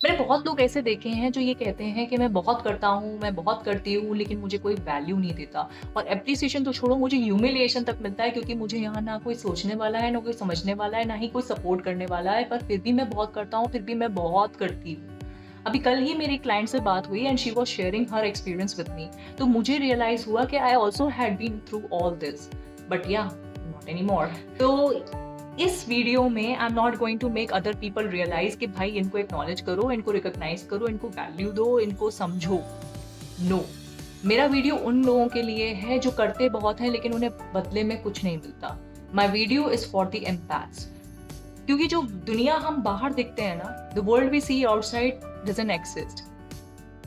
मैंने बहुत लोग ऐसे देखे हैं जो ये कहते हैं कि मैं बहुत करता हूँ, मैं बहुत करती हूँ, लेकिन मुझे कोई वैल्यू नहीं देता। और एप्रिसिएशन तो छोड़ो, मुझे ह्यूमिलिएशन तक मिलता है, क्योंकि मुझे यहाँ ना कोई सोचने वाला है, ना कोई समझने वाला है, ना ही कोई सपोर्ट करने वाला है। पर फिर भी मैं बहुत करता हूँ, फिर भी मैं बहुत करती हूँ। अभी कल ही मेरी क्लाइंट से बात हुई and she was sharing her experience with me. तो मुझे रियलाइज हुआ कि I also had been through all this, but yeah not anymore. तो इस वीडियो में I am not going to make other people realise कि भाई इनको एक्नॉलेज करो, इनको रिकॉग्नाइज करो, इनको वैल्यू दो, इनको समझो। नो, मेरा वीडियो उन लोगों के लिए है जो करते बहुत हैं लेकिन उन्हें बदले में कुछ नहीं मिलता। My video is for the empaths, क्योंकि जो दुनिया हम बाहर देखते हैं ना, the world we see outside doesn't exist,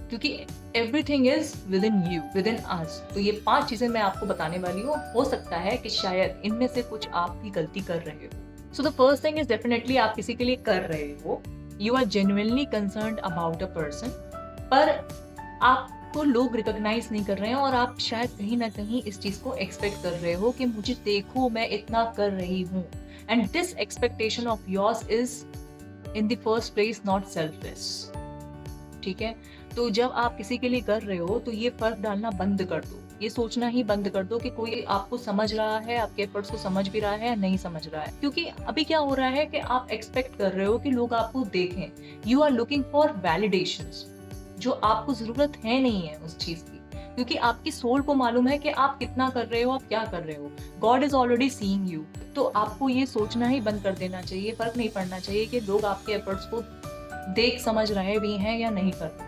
क्योंकि everything is within you, within us. तो ये 5 चीजें मैं आपको बताने वाली हूँ। हो सकता है कि शायद इनमें से कुछ आप भी गलती कर रहे हो। So the first thing is definitely आप किसी के लिए कर रहे हो, you are genuinely concerned about a person, पर आपको लोग रिकॉग्नाइज नहीं कर रहे हैं और आप शायद कहीं ना कहीं इस चीज को एक्सपेक्ट कर रहे हो कि मुझे देखो मैं इतना कर रही हूँ। And this expectation of yours is in the first place not selfless. ठीक है, तो जब आप किसी के लिए कर रहे हो तो ये फर्क डालना बंद कर दो, ये सोचना ही बंद कर दो कि कोई आपको समझ रहा है, आपके एफर्ट्स को समझ भी रहा है या नहीं समझ रहा है। क्योंकि अभी क्या हो रहा है कि आप एक्सपेक्ट कर रहे हो कि लोग आपको देखें, you are looking for validations, जो आपको जरूरत है नहीं है उस चीज की। क्योंकि आपकी सोल को मालूम है कि आप कितना कर रहे हो, आप क्या कर रहे हो। God is already seeing you. तो आपको ये सोचना ही बंद कर देना चाहिए, फर्क नहीं पड़ना चाहिए कि लोग आपके एफर्ट्स को देख समझ रहे भी हैं या नहीं कर रहे,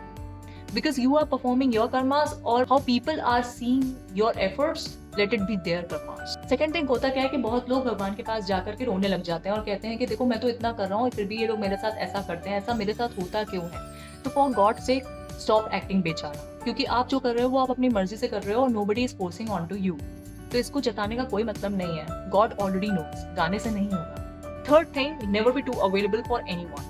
because you are performing your karmas, or how people are seeing your efforts, let it be their karmas. Second thing होता क्या है कि बहुत लोग भगवान के पास जाकर के रोने लग जाते हैं और कहते हैं कि देखो मैं तो इतना कर रहा हूँ फिर भी ये लोग मेरे साथ ऐसा करते हैं, ऐसा मेरे साथ होता क्यों है। तो फॉर गॉड से स्टॉप एक्टिंग बेचारा, क्योंकि आप जो कर रहे हो वो आप अपनी मर्जी से कर रहे हो और nobody is forcing on to you। तो इसको जताने का कोई मतलब नहीं है, गॉड ऑलरेडी नोज, गाने से नहीं होगा। Third thing, never be too available for anyone.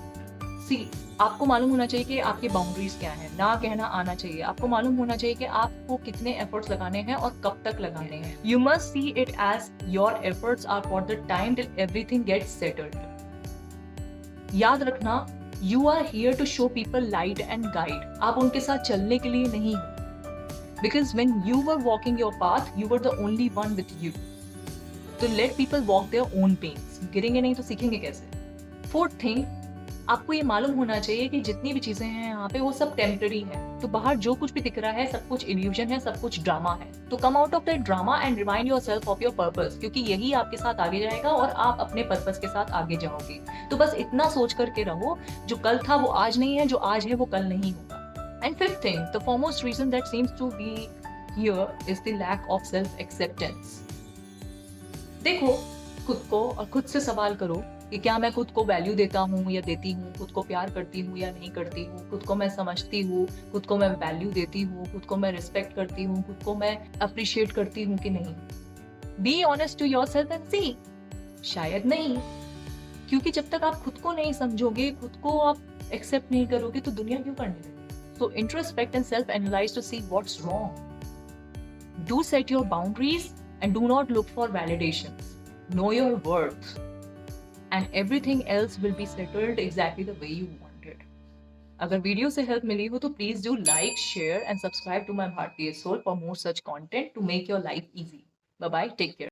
See, आपको मालूम होना चाहिए कि आपकी बाउंड्रीज क्या है, ना कहना आना चाहिए। आपको मालूम होना चाहिए कि आपको कितने एफर्ट्स लगाने हैं और कब तक लगाने हैं। You must see it as your efforts are for the time till everything gets settled. याद रखना, you are here to show people light and guide, आप उनके साथ चलने के लिए नहीं हो। Because when you were walking your path, you were the only one with you. तो let people walk their own pains, गिरेंगे नहीं तो सीखेंगे कैसे। फोर्थ थिंग, आपको ये मालूम होना चाहिए कि जितनी भी चीजें हैं यहाँ पे वो सब टेम्पररी है। तो बाहर जो कुछ भी दिख रहा है सब कुछ इल्यूजन है, सब कुछ ड्रामा है। तो come out of that drama and remind yourself of your purpose, क्योंकि यही आपके साथ आगे जाएगा और आप अपने पर्पस के साथ आगे जाओगे। तो बस इतना सोच करके रहो, जो कल था वो आज नहीं है, जो आज है वो कल नहीं होगा। And fifth thing, the foremost reason that seems to be here is the lack of self acceptance. देखो खुद को और खुद से सवाल करो कि क्या मैं खुद को वैल्यू देता हूँ या देती हूँ, खुद को प्यार करती हूँ या नहीं करती हूँ, खुद को मैं समझती हूँ, खुद को मैं वैल्यू देती हूँ, खुद को मैं रिस्पेक्ट करती हूँ, खुद को मैं अप्रिशिएट करती हूँ कि नहीं। Be honest to yourself and see, शायद नहीं। क्योंकि जब तक आप खुद को नहीं समझोगे, खुद को आप एक्सेप्ट नहीं करोगे, तो दुनिया क्यों करने लगे। So introspect and self analyse to see what's wrong. Do set your boundaries and do not look for validations. Know your worth, and everything else will be settled exactly the way you want it. अगर video से help मिली हो तो please do like, share and subscribe to my Bharatiya soul for more such content to make your life easy. Bye bye, take care.